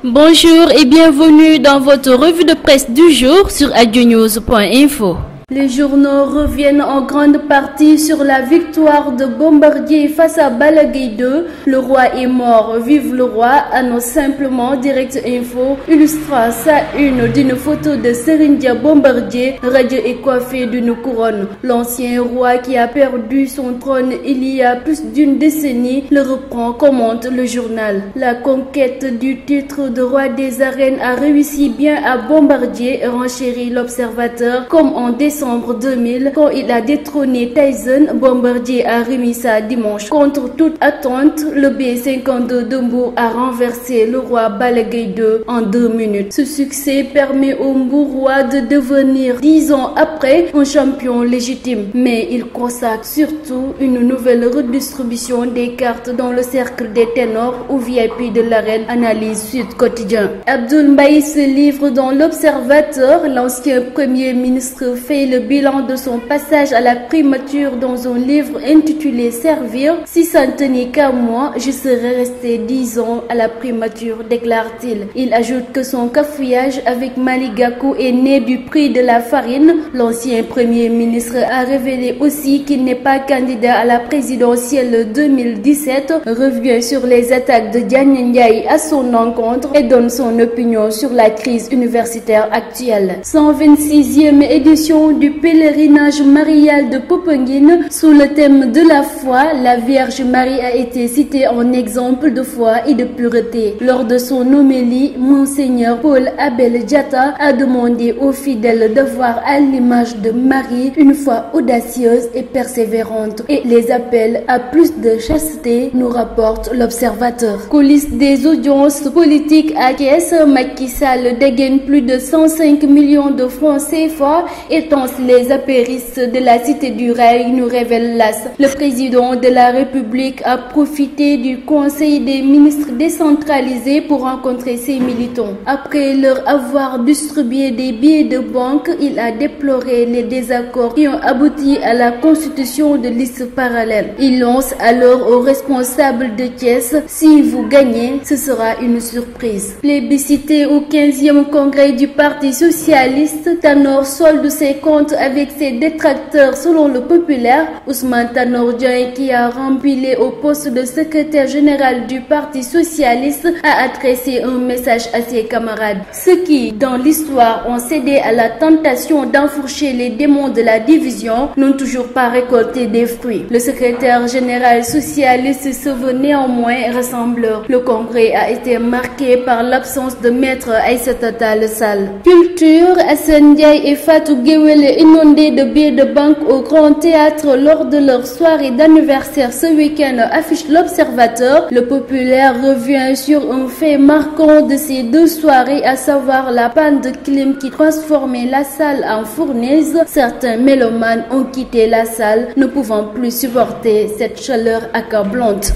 Bonjour et bienvenue dans votre revue de presse du jour sur adionews.info. Les journaux reviennent en grande partie sur la victoire de Bombardier face à Balla Gaye 2. Le roi est mort, vive le roi, annonce simplement Direct Info, illustra sa une d'une photo de Serigne Dia Bombardier, radieux et coiffé d'une couronne. L'ancien roi qui a perdu son trône il y a plus d'une décennie le reprend, commente le journal. La conquête du titre de roi des arènes a réussi bien à Bombardier, renchérit l'Observateur, comme en décembre 2000, quand il a détrôné Tyson. Bombardier a remis ça dimanche. Contre toute attente, le B52 de Mbour a renversé le roi Balla Gaye 2 en 2 minutes. Ce succès permet au Mbourois de devenir 10 ans après un champion légitime. Mais il consacre surtout une nouvelle redistribution des cartes dans le cercle des ténors ou VIP de l'arène, analyse Sud Quotidien. Abdoul Mbaye se livre dans l'Observateur. L'ancien premier ministre fait le bilan de son passage à la primature dans un livre intitulé Servir. Si ça ne tenait qu'à moi, je serais resté 10 ans à la primature, déclare-t-il. Il ajoute que son cafouillage avec Malick Gakou est né du prix de la farine. L'ancien premier ministre a révélé aussi qu'il n'est pas candidat à la présidentielle 2017, revient sur les attaques de Diagne Ndiaye à son encontre et donne son opinion sur la crise universitaire actuelle. 126e édition du pèlerinage marial de Popenguine. Sous le thème de la foi, la Vierge Marie a été citée en exemple de foi et de pureté. Lors de son homélie, Monseigneur Paul Abel Diatta a demandé aux fidèles de voir à l'image de Marie une foi audacieuse et persévérante et les appelle à plus de chasteté, nous rapporte l'Observateur. Coulisses des audiences politiques à Thiès, Macky Sall dégaine plus de 105 millions de francs CFA et les apéristes de la Cité du Rail, nous révèle l'AS. Le président de la République a profité du Conseil des ministres décentralisé pour rencontrer ses militants. Après leur avoir distribué des billets de banque, il a déploré les désaccords qui ont abouti à la constitution de listes parallèles. Il lance alors aux responsables de Thiès: si vous gagnez, ce sera une surprise. Plébiscité au 15e congrès du Parti socialiste, Tanor solde ses comptes avec ses détracteurs selon le Populaire. Ousmane Tanor Dieng, qui a rempilé au poste de secrétaire général du Parti socialiste, a adressé un message à ses camarades. Ceux qui, dans l'histoire, ont cédé à la tentation d'enfourcher les démons de la division n'ont toujours pas récolté des fruits. Le secrétaire général socialiste se veut néanmoins rassembleur. Le congrès a été marqué par l'absence de maître Aïssata Tall Sall. Culture, Assane Ndiaye et Fatou Guewel inondés de billets de banque au Grand Théâtre lors de leur soirée d'anniversaire ce week-end, affiche l'Observateur. Le Populaire revient sur un fait marquant de ces deux soirées, à savoir la panne de clim qui transformait la salle en fournaise. Certains mélomanes ont quitté la salle, ne pouvant plus supporter cette chaleur accablante.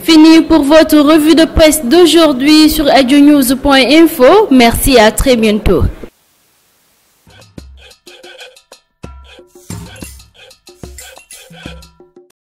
Fini pour votre revue de presse d'aujourd'hui sur adionews.info. Merci, à très bientôt.